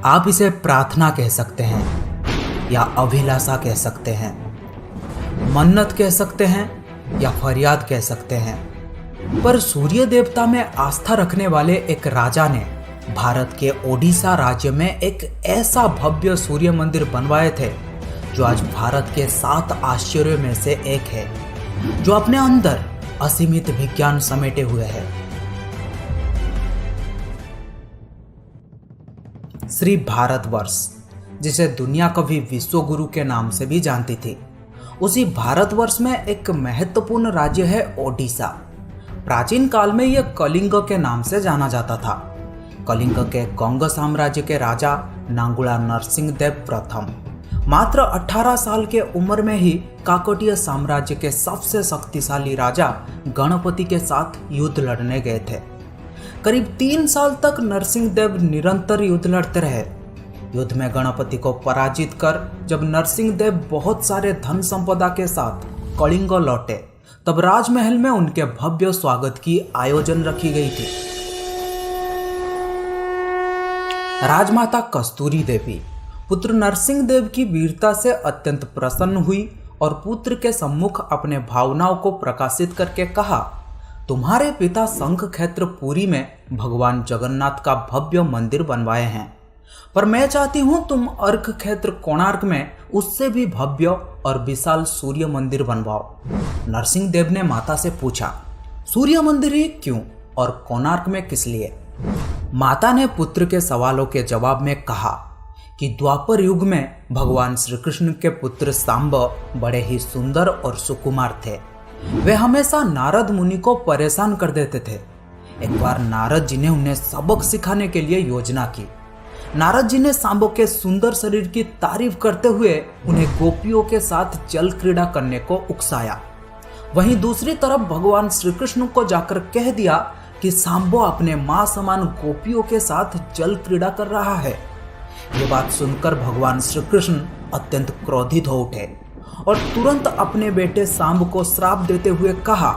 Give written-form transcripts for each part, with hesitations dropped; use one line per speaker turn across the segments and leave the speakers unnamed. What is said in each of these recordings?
आप इसे प्रार्थना कह सकते हैं या अभिलाषा कह सकते हैं, मन्नत कह सकते हैं या फरियाद कह सकते हैं। पर सूर्य देवता में आस्था रखने वाले एक राजा ने भारत के ओडिशा राज्य में एक ऐसा भव्य सूर्य मंदिर बनवाए थे जो आज भारत के 7 आश्चर्यों में से एक है, जो अपने अंदर असीमित विज्ञान समेटे हुए है। श्री भारतवर्ष, जिसे दुनिया कभी विश्व गुरु के नाम से भी जानती थी, उसी भारतवर्ष में एक महत्वपूर्ण राज्य है ओडिशा। प्राचीन काल में यह कलिंग के नाम से जाना जाता था। कलिंग के गंग साम्राज्य के राजा नांगुला नरसिंहदेव प्रथम मात्र 18 साल के उम्र में ही काकतीय साम्राज्य के सबसे शक्तिशाली राजा गणपति के साथ युद्ध लड़ने गए थे। करीब 3 साल तक नरसिंहदेव निरंतर युद्ध लड़ते रहे। युद्ध में गणपति को पराजित कर जब नरसिंहदेव बहुत सारे धन संपदा के साथ कलिंग लौटे, तब राजमहल में उनके भव्य स्वागत की आयोजन रखी गई थी। राजमाता कस्तूरी देवी पुत्र नरसिंहदेव की वीरता से अत्यंत प्रसन्न हुई और पुत्र के सम्मुख अपने भावनाओं को प्रकाशित करके कहा, तुम्हारे पिता शंखक्षेत्रपुरी में भगवान जगन्नाथ का भव्य मंदिर बनवाए हैं, पर मैं चाहती हूं तुम अर्क क्षेत्र कोणार्क में उससे भी भव्य और विशाल सूर्य मंदिर बनवाओ। नरसिंहदेव ने माता से पूछा, सूर्य मंदिर ही क्यों और कोणार्क में किस लिए? माता ने पुत्र के सवालों के जवाब में कहा कि द्वापर युग में भगवान श्री कृष्ण के पुत्र सांब बड़े ही सुंदर और सुकुमार थे। वे हमेशा नारद मुनि को परेशान कर देते थे। एक बार नारद जी ने उन्हें सबक सिखाने के लिए योजना की। नारद जी ने सांबों के सुंदर शरीर की तारीफ करते हुए उन्हें गोपियों के साथ जल क्रीड़ा करने को उकसाया। वहीं दूसरी तरफ भगवान श्री कृष्ण को जाकर कह दिया कि सांबो अपने मां समान गोपियों के साथ जल क्रीड़ा कर रहा है। ये बात सुनकर भगवान श्री कृष्ण अत्यंत क्रोधित हो उठे और तुरंत अपने बेटे सांब को श्राप देते हुए कहा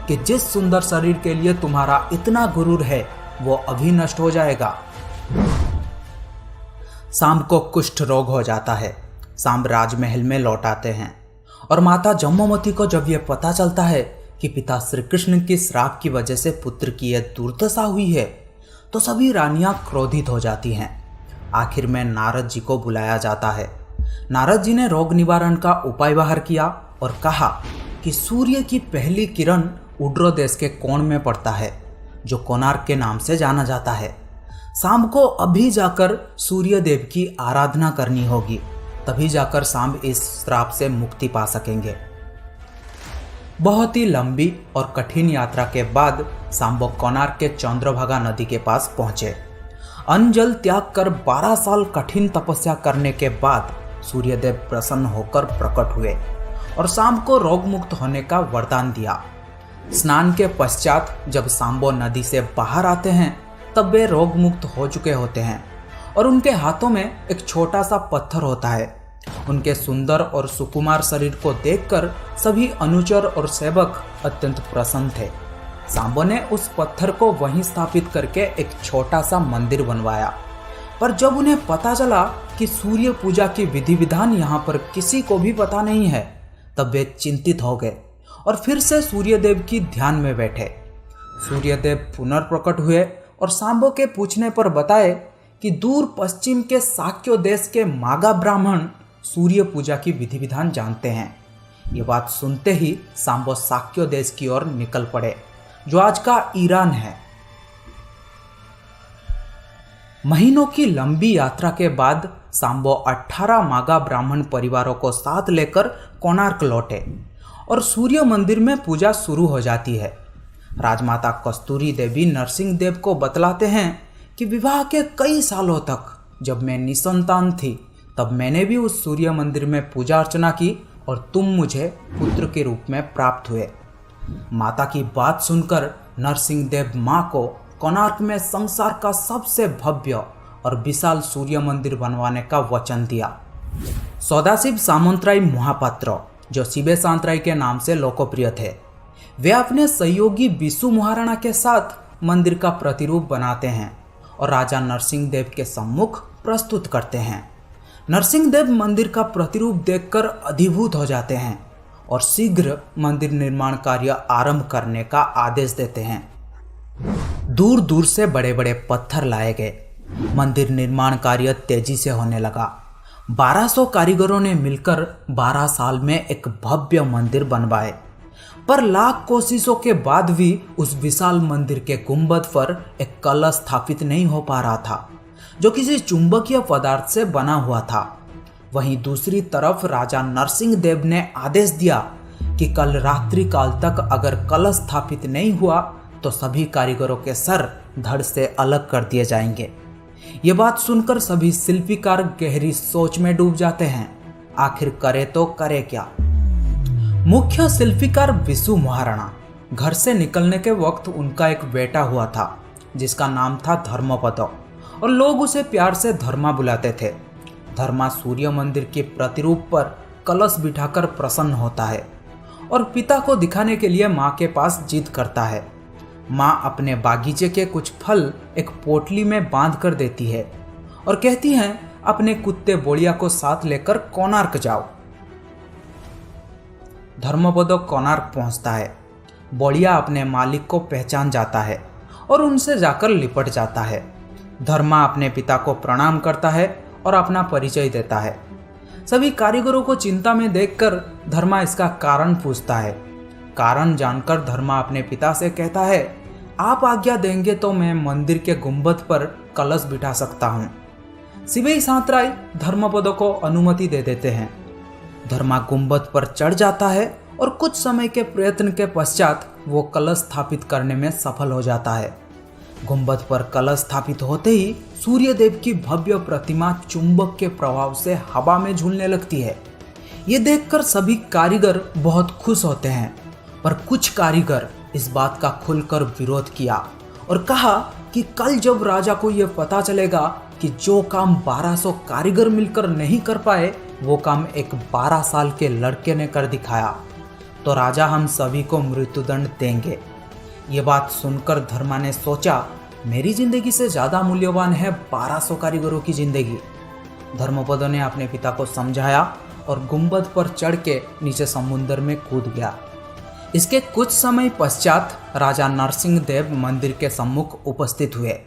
कि जिस सुंदर शरीर के लिए तुम्हारा इतना गुरूर है वो अभी नष्ट हो जाएगा। सांब को कुष्ठ रोग हो जाता है। सांब राजमहल में लौट आते हैं और माता जम्मूमती को जब यह पता चलता है कि पिता श्री कृष्ण की श्राप की वजह से पुत्र की यह दुर्दशा हुई है, तो सभी रानियां क्रोधित हो जाती हैं। आखिर में नारद जी को बुलाया जाता है। नारद जी ने रोग निवारण का उपाय बाहर किया और कहा कि सूर्य की पहली किरण उड्र देश के कोण में पड़ता है, जो कोणार्क के नाम से जाना जाता है। सांब को अभी जाकर सूर्य देव की आराधना करनी होगी, तभी जाकर सांब इस श्राप से मुक्ति पा सकेंगे। बहुत ही लंबी और कठिन यात्रा के बाद सांबो कोणार्क के चंद्रभागा नदी के पास पहुंचे। अन्न जल त्याग कर 12 साल कठिन तपस्या करने के बाद सूर्यदेव प्रसन्न होकर प्रकट हुए और सांब को रोग मुक्त होने का वरदान दिया। स्नान के पश्चात जब सांबो नदी से बाहर आते हैं, तब वे रोग मुक्त हो चुके होते हैं और उनके हाथों में एक छोटा सा पत्थर होता है। उनके सुंदर और सुकुमार शरीर को देखकर सभी अनुचर और सेवक अत्यंत प्रसन्न थे। सांबो ने उस पत्थर को वहीं स्थापित करके एक छोटा सा मंदिर बनवाया। पर जब उन्हें पता चला कि सूर्य पूजा की विधि विधान यहाँ पर किसी को भी पता नहीं है, तब वे चिंतित हो गए और फिर से सूर्यदेव की ध्यान में बैठे। सूर्यदेव पुनर्प्रकट हुए और सांबो के पूछने पर बताए कि दूर पश्चिम के साक्य देश के मागा ब्राह्मण सूर्य पूजा की विधि विधान जानते हैं। ये बात सुनते ही सांबो साक्य देश की ओर निकल पड़े, जो आज का ईरान है। महीनों की लंबी यात्रा के बाद सांबो 18 मागा ब्राह्मण परिवारों को साथ लेकर कोणार्क लौटे और सूर्य मंदिर में पूजा शुरू हो जाती है। राजमाता कस्तूरी देवी नरसिंहदेव को बतलाते हैं कि विवाह के कई सालों तक जब मैं निसंतान थी, तब मैंने भी उस सूर्य मंदिर में पूजा अर्चना की और तुम मुझे पुत्र के रूप में प्राप्त हुए। माता की बात सुनकर नरसिंहदेव मां को कोणार्क में संसार का सबसे भव्य और विशाल सूर्य मंदिर बनवाने का वचन दिया। सदाशिव सामंतराय महापात्र, जो शिबे सांतराय के नाम से लोकप्रिय थे, वे अपने सहयोगी विशु महाराणा के साथ मंदिर का प्रतिरूप बनाते हैं और राजा नरसिंह देव के सम्मुख प्रस्तुत करते हैं। नरसिंह देव मंदिर का प्रतिरूप देखकर अभिभूत हो जाते हैं और शीघ्र मंदिर निर्माण कार्य आरंभ करने का आदेश देते हैं। दूर दूर से बड़े बड़े पत्थर लाए गए। मंदिर निर्माण कार्य तेजी से होने लगा। 1200 कारीगरों ने मिलकर 12 साल में एक भव्य मंदिर बनवाए, पर लाख कोशिशों के बाद भी उस विशाल मंदिर के गुंबद पर एक कलश स्थापित नहीं हो पा रहा था, जो किसी चुंबकीय पदार्थ से बना हुआ था। वहीं दूसरी तरफ राजा नरसिंह देव ने आदेश दिया कि कल रात्रि काल तक अगर कलश स्थापित नहीं हुआ तो सभी कारीगरों के सर धड़ से अलग कर दिए जाएंगे। ये बात सुनकर सभी शिल्पीकार गहरी सोच में डूब जाते हैं। आखिर करे तो करे क्या। मुख्य शिल्पीकार विशु महाराणा, घर से निकलने के वक्त उनका एक बेटा हुआ था जिसका नाम था धर्मपद, और लोग उसे प्यार से धर्मा बुलाते थे। धर्मा सूर्य मंदिर के प्रतिरूप पर कलश बिठाकर प्रसन्न होता है और पिता को दिखाने के लिए माँ के पास जिद करता है। माँ अपने बागीचे के कुछ फल एक पोटली में बांध कर देती है और कहती हैं अपने कुत्ते बोड़िया को साथ लेकर कोणार्क जाओ। धर्मपद कोणार्क पहुंचता है। बोड़िया अपने मालिक को पहचान जाता है और उनसे जाकर लिपट जाता है। धर्मा अपने पिता को प्रणाम करता है और अपना परिचय देता है। सभी कारीगरों को चिंता में देखकर धर्मा इसका कारण पूछता है। कारण जानकर धर्मा अपने पिता से कहता है, आप आज्ञा देंगे तो मैं मंदिर के गुंबद पर कलश बिठा सकता हूँ। शिवेई सांतराय धर्मपद को अनुमति दे देते हैं। धर्मा गुंबद पर चढ़ जाता है और कुछ समय के प्रयत्न के पश्चात वो कलश स्थापित करने में सफल हो जाता है। गुंबद पर कलश स्थापित होते ही सूर्यदेव की भव्य प्रतिमा चुंबक के प्रभाव से हवा में झूलने लगती है। ये देखकर सभी कारीगर बहुत खुश होते हैं, पर कुछ कारीगर इस बात का खुलकर विरोध किया और कहा कि कल जब राजा को यह पता चलेगा कि जो काम 1200 कारीगर मिलकर नहीं कर पाए वो काम एक 12 साल के लड़के ने कर दिखाया, तो राजा हम सभी को मृत्युदंड देंगे। ये बात सुनकर धर्मा ने सोचा, मेरी जिंदगी से ज़्यादा मूल्यवान है 1200 कारीगरों की जिंदगी। धर्मपद ने अपने पिता को समझाया और गुंबद पर चढ़ के नीचे समुद्र में कूद गया। इसके कुछ समय पश्चात राजा नरसिंह देव मंदिर के सम्मुख उपस्थित हुए।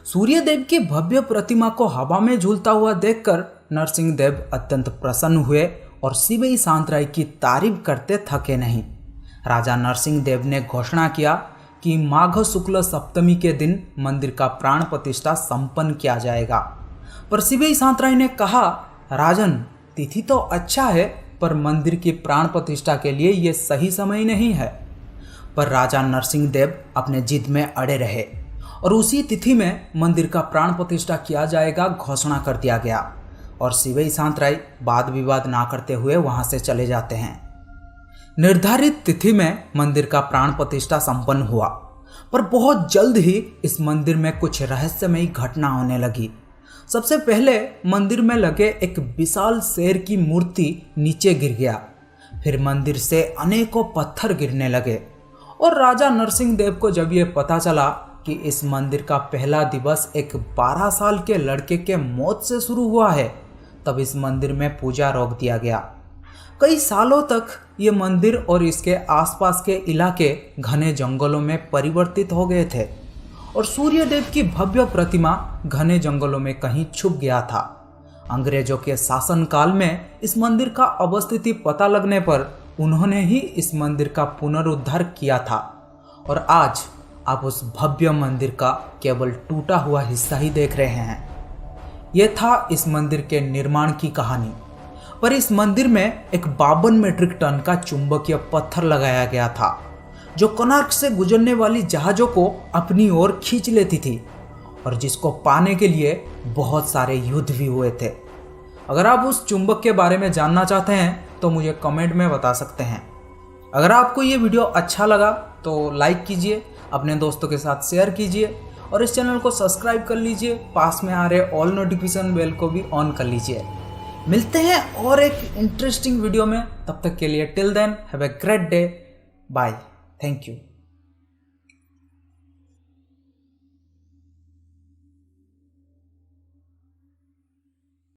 सूर्यदेव की भव्य प्रतिमा को हवा में झूलता हुआ देखकर नरसिंह देव अत्यंत प्रसन्न हुए और शिवेई सांतराय की तारीफ करते थके नहीं। राजा नरसिंह देव ने घोषणा किया कि माघ शुक्ल सप्तमी के दिन मंदिर का प्राण प्रतिष्ठा संपन्न किया जाएगा। पर शिवेई सांतराय ने कहा, राजन, तिथि तो अच्छा है पर मंदिर की प्राण प्रतिष्ठा के लिए यह सही समय नहीं है। पर राजा नरसिंह देव अपने जिद में अड़े रहे और उसी तिथि में मंदिर का प्राण प्रतिष्ठा किया जाएगा घोषणा कर दिया गया और शिवेई सांतराय वाद विवाद ना करते हुए वहां से चले जाते हैं। निर्धारित तिथि में मंदिर का प्राण प्रतिष्ठा संपन्न हुआ, पर बहुत जल्द ही इस मंदिर में कुछ रहस्यमयी घटना होने लगी। सबसे पहले मंदिर में लगे एक विशाल शेर की मूर्ति नीचे गिर गया। फिर मंदिर से अनेकों पत्थर गिरने लगे और राजा नरसिंह देव को जब यह पता चला कि इस मंदिर का पहला दिवस एक 12 साल के लड़के के मौत से शुरू हुआ है, तब इस मंदिर में पूजा रोक दिया गया। कई सालों तक ये मंदिर और इसके आसपास के इलाके घने जंगलों में परिवर्तित हो गए थे और सूर्यदेव की भव्य प्रतिमा घने जंगलों में कहीं छुप गया था। अंग्रेजों के शासनकाल में इस मंदिर का अवस्थिति पता लगने पर उन्होंने ही इस मंदिर का पुनरुद्धार किया था और आज आप उस भव्य मंदिर का केवल टूटा हुआ हिस्सा ही देख रहे हैं। यह था इस मंदिर के निर्माण की कहानी। पर इस मंदिर में एक 52 मीट्रिक टन का चुंबकीय पत्थर लगाया गया था जो कोणार्क से गुजरने वाली जहाज़ों को अपनी ओर खींच लेती थी और जिसको पाने के लिए बहुत सारे युद्ध भी हुए थे। अगर आप उस चुंबक के बारे में जानना चाहते हैं तो मुझे कमेंट में बता सकते हैं। अगर आपको ये वीडियो अच्छा लगा तो लाइक कीजिए, अपने दोस्तों के साथ शेयर कीजिए और इस चैनल को सब्सक्राइब कर लीजिए। पास में आ रहे ऑल नोटिफिकेशन बेल को भी ऑन कर लीजिए। मिलते हैं और एक इंटरेस्टिंग वीडियो में, तब तक के लिए till then have a great day, bye, thank you.